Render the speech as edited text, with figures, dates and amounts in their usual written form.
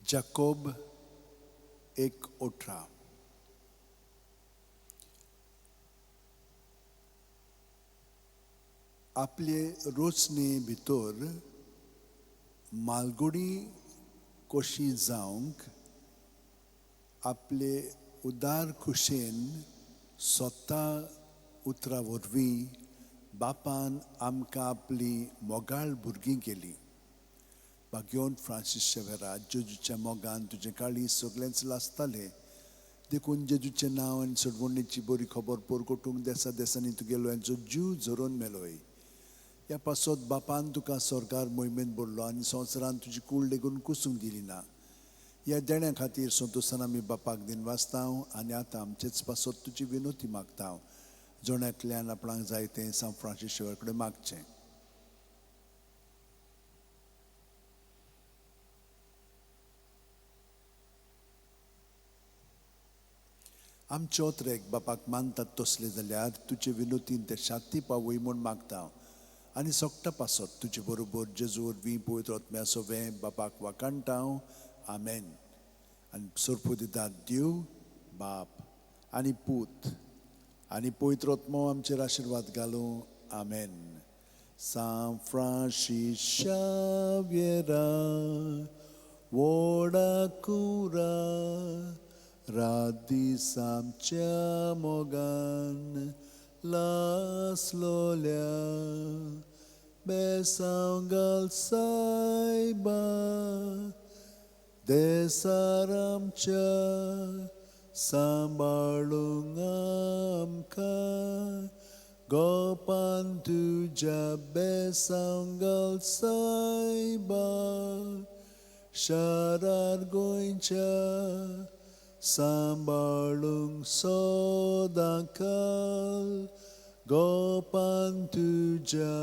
जाकोब 1:18. आपले रोचने भितर मालगुडी कशी जावंक आपले उदार खुशेन स्वता उतरा वरवीं बापान आमकां आपली मोगाळ भुरगीं केली. भाग्योन फ्रांसीस शेवेरा जेजूच्या मोगान तुजें काळी सगळेंच लासतालें देखून जेजूचें नांव आनी सडवणेची बरी खबर परगटूंक देसा देसांनी तुगेलो हांचो जीव झरोवन मेलोय. ह्या पासत बापान तुका स्वर्गार मोहिमेन भरलो आनी संवसारान तुजी कूड लेगून कुसूंक दिली ना. ह्या देण्या खातीर संतोशान आमी बापाक दिनवासतांव आनी आतां आमचेच पासत तुजी विनोती मागतांव. जोण्यातल्यान आपणाक जाय तें सांव फ्रांसीस शेवेर कडेन मागचें. आमचे ओत्रेक बापाक मानतात तसले जाल्यार तुजे विनोतीन ते शांती पावय म्हूण मागता आनी सोगटा पासत तुजे बरोबर जेजू वरवीं पवित्र आत्म्या सोवें बापाक वाकाणटाव. आमेन. आनी सोरपो दितात देव बाप आनी पूत आनी पवित्र आत्मो आमचेर आशिर्वाद घालूं. आमेन. सांव फ्रांसीस शावेरा वोडाकुरा रादीस आमच्या मोगान लासलोल्या बेसांव घाल सायबा देसार आमच्या सांबाळूंक आमकां गोपान तुज्या बेसांव घाल सायबा शारार गोंयच्या सांबाळूंक सोदां काल गोपान तुज्या